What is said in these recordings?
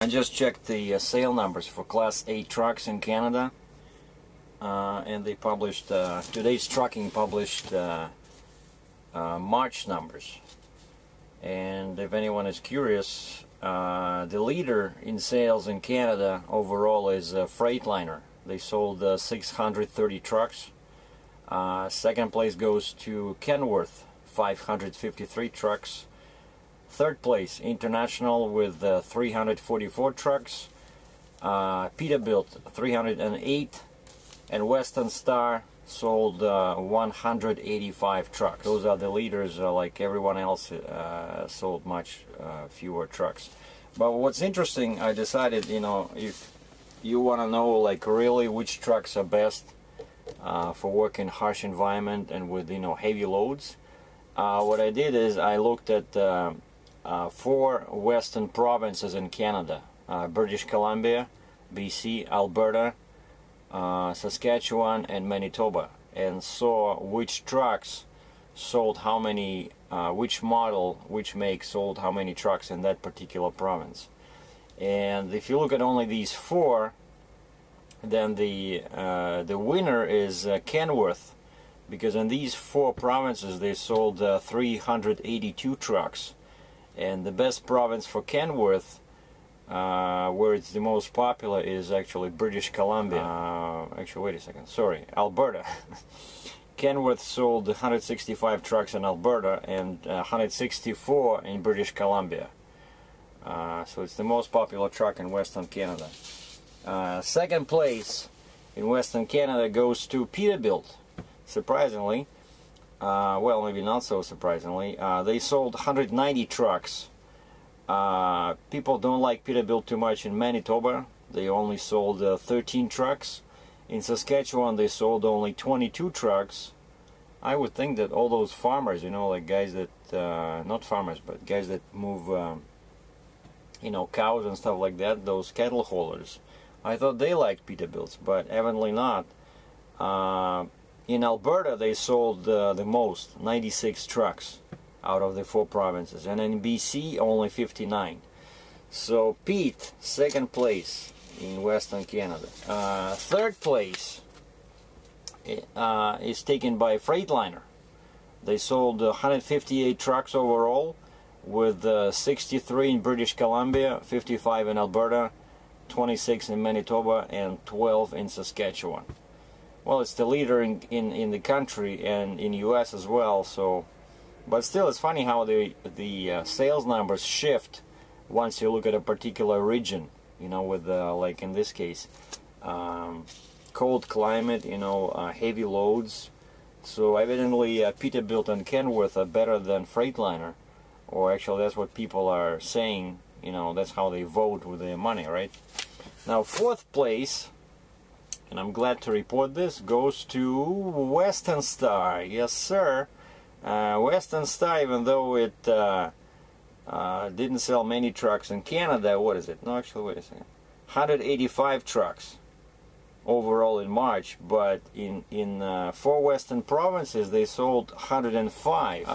I just checked the sale numbers for Class 8 trucks in Canada, and they published, Today's Trucking published March numbers. And if anyone is curious, the leader in sales in Canada overall is Freightliner. They sold 630 trucks. Second place goes to Kenworth, 553 trucks. Third place, International, with 344 trucks. Peterbilt, 308. And Western Star sold 185 trucks. Those are the leaders. Like everyone else sold much fewer trucks. But what's interesting, I decided, if you want to know like really which trucks are best for working harsh environment and with heavy loads, what I did is I looked at 4 western provinces in Canada: British Columbia, BC, Alberta, Saskatchewan, and Manitoba, and saw which trucks sold how many, which model, which make sold how many trucks in that particular province. And if you look at only these 4, then the winner is Kenworth, because in these 4 provinces they sold 382 trucks. And the best province for Kenworth, where it's the most popular, is actually British Columbia. Actually, wait a second, sorry, Alberta. Kenworth sold 165 trucks in Alberta and 164 in British Columbia. So it's the most popular truck in Western Canada. Second place in Western Canada goes to Peterbilt. Surprisingly, well, maybe not so surprisingly, they sold 190 trucks. People don't like Peterbilt too much in Manitoba. They only sold 13 trucks. In Saskatchewan they sold only 22 trucks. I would think that all those farmers, like guys that, not farmers, but guys that move, cows and stuff like that, those cattle haulers, I thought they liked Peterbilts, but evidently not. In Alberta they sold the most, 96 trucks out of the 4 provinces, and in BC only 59. So Pete, second place in Western Canada. Third place is taken by Freightliner. They sold 158 trucks overall, with 63 in British Columbia, 55 in Alberta, 26 in Manitoba, and 12 in Saskatchewan. Well, it's the leader in the country and in US as well. So, but still, it's funny how the sales numbers shift once you look at a particular region. With like in this case, cold climate, heavy loads. So evidently, Peterbilt and Kenworth are better than Freightliner, or actually that's what people are saying. That's how they vote with their money, right? Now, fourth place, and I'm glad to report this, goes to Western Star. Yes, sir. Western Star, even though it didn't sell many trucks in Canada, what is it? No, actually, wait a second. 185 trucks overall in March, but in 4 western provinces they sold 105.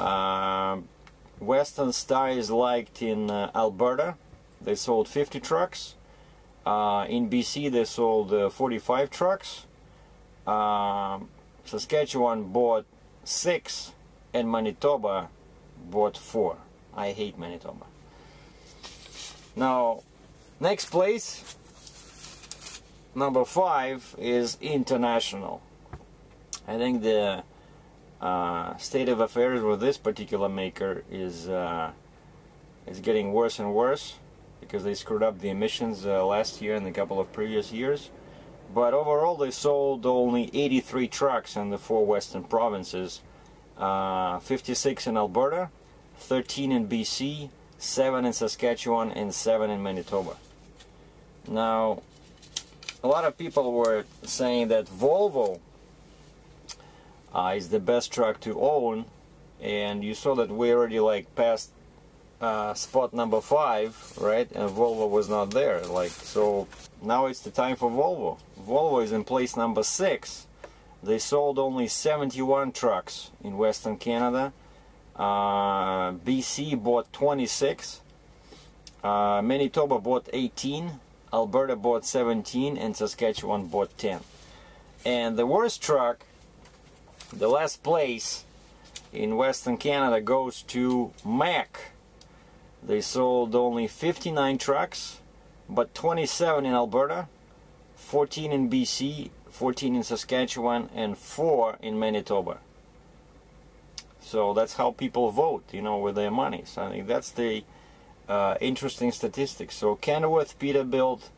Western Star is liked in Alberta. They sold 50 trucks. In BC they sold 45 trucks. Saskatchewan bought 6, and Manitoba bought 4. I hate Manitoba. Now, next place, number 5, is International. I think the state of affairs with this particular maker is getting worse and worse, because they screwed up the emissions last year and a couple of previous years. But overall they sold only 83 trucks in the 4 western provinces, 56 in Alberta, 13 in BC, 7 in Saskatchewan, and 7 in Manitoba. Now, a lot of people were saying that Volvo is the best truck to own, and you saw that we already passed spot number 5, right? And Volvo was not there. So now it's the time for Volvo. Volvo is in place number 6. They sold only 71 trucks in Western Canada. BC bought 26. Manitoba bought 18, Alberta bought 17, and Saskatchewan bought 10. And the worst truck, the last place in Western Canada, goes to Mac. They sold only 59 trucks, but 27 in Alberta, 14 in BC, 14 in Saskatchewan, and 4 in Manitoba. So that's how people vote, you know, with their money. So I think that's the interesting statistics. So Kenworth, Peterbilt,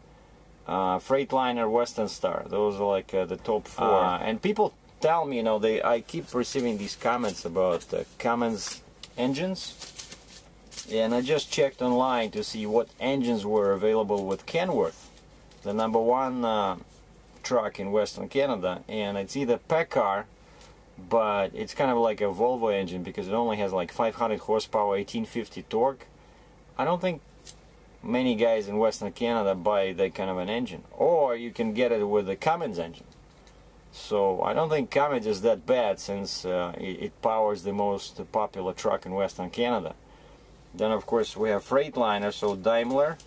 Freightliner, Western Star. Those are like the top 4. And people tell me, you know, I keep receiving these comments about Cummins engines. And I just checked online to see what engines were available with Kenworth, the #1 truck in Western Canada. And it's either Packard, but it's kind of like a Volvo engine because it only has like 500 horsepower, 1850 torque. I don't think many guys in Western Canada buy that kind of an engine. Or you can get it with the Cummins engine. So I don't think Cummins is that bad, since it powers the most popular truck in Western Canada. Then of course we have Freightliner, so Daimler,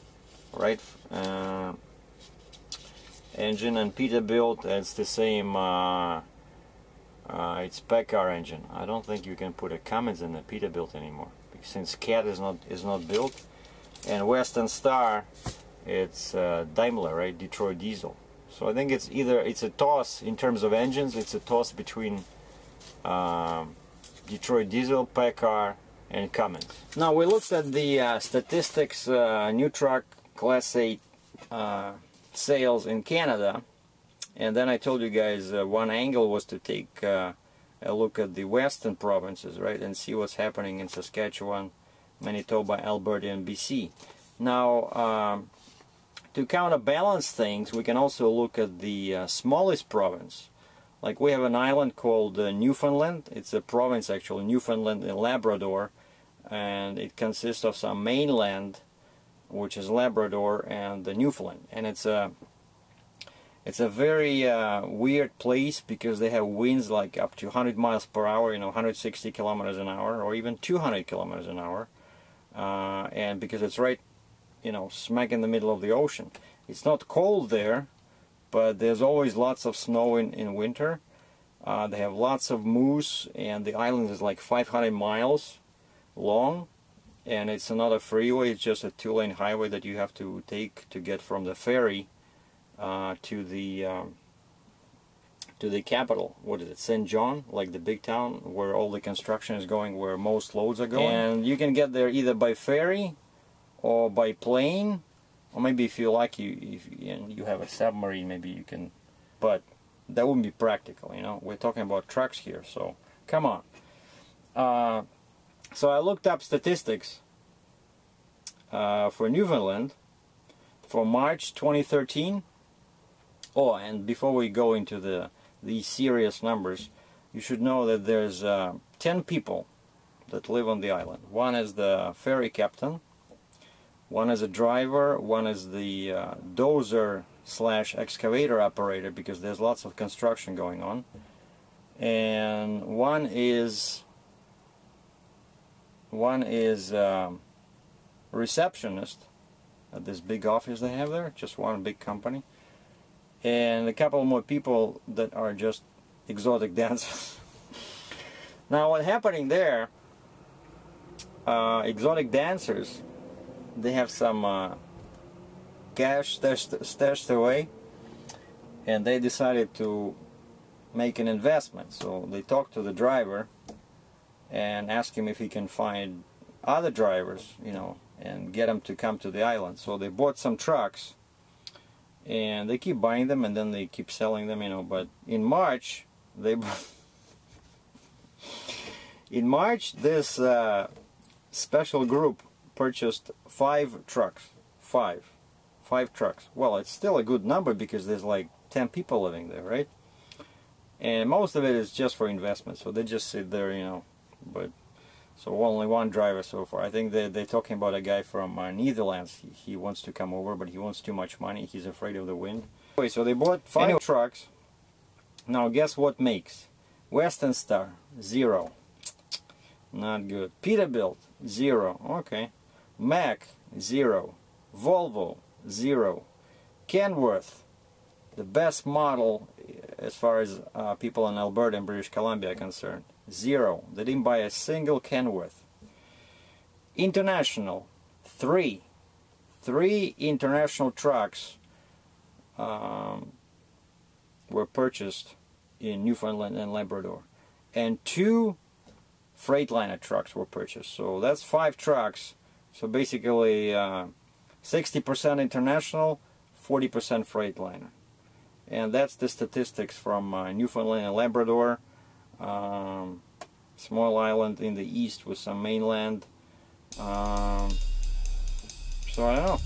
right? Engine, and Peterbilt, it's the same. It's Packard engine. I don't think you can put a Cummins in the Peterbilt anymore, since CAT is not built. And Western Star, it's Daimler, right? Detroit diesel. So I think it's a toss in terms of engines. It's a toss between Detroit diesel, Packard, and Cummins. Now we looked at the statistics, new truck Class 8 sales in Canada, and then I told you guys one angle was to take a look at the western provinces, right, and see what's happening in Saskatchewan, Manitoba, Alberta, and BC. Now, to counterbalance things, we can also look at the smallest province. Like we have an island called Newfoundland. It's a province, actually, Newfoundland and Labrador, and it consists of some mainland, which is Labrador, and the Newfoundland. And it's a very weird place because they have winds like up to 100 miles per hour, you know, 160 kilometers an hour, or even 200 kilometers an hour. And because it's right, you know, smack in the middle of the ocean. It's not cold there, but there's always lots of snow in winter. They have lots of moose, and the island is like 500 miles long, and it's not a freeway, it's just a 2-lane highway that you have to take to get from the ferry to the capital. What is it, St. John, like the big town where all the construction is going, where most loads are going. And you can get there either by ferry or by plane, or maybe if you like, if you have a submarine, maybe you can, but that wouldn't be practical, you know. We're talking about trucks here, so come on. So I looked up statistics for Newfoundland for March 2013. Oh, and before we go into these serious numbers, you should know that there's 10 people that live on the island. One is the ferry captain, one is a driver, one is the dozer / excavator operator, because there's lots of construction going on, and one is receptionist at this big office they have there, just one big company, and a couple more people that are just exotic dancers. Now what's happening there, exotic dancers, they have some cash stashed away, and they decided to make an investment. So they talked to the driver and asked him if he can find other drivers, you know, and get them to come to the island. So they bought some trucks, and they keep buying them, and then they keep selling them, you know. But in March, this special group purchased 5 trucks. Five trucks. Well, it's still a good number because there's like 10 people living there, right? And most of it is just for investment, so they just sit there, you know. But so only one driver so far. I think they're talking about a guy from Netherlands. He wants to come over, but he wants too much money. He's afraid of the wind. Anyway, so they bought 5 trucks. Now guess what makes? Western Star, 0. Not good. Peterbilt, 0. Okay. Mack, 0. Volvo, 0. Kenworth, the best model as far as people in Alberta and British Columbia are concerned, 0. They didn't buy a single Kenworth. International, 3. 3 international trucks were purchased in Newfoundland and Labrador, and 2 Freightliner trucks were purchased. So that's 5 trucks. So basically 60% international, 40% Freightliner. And that's the statistics from Newfoundland and Labrador, small island in the east with some mainland. So I don't know.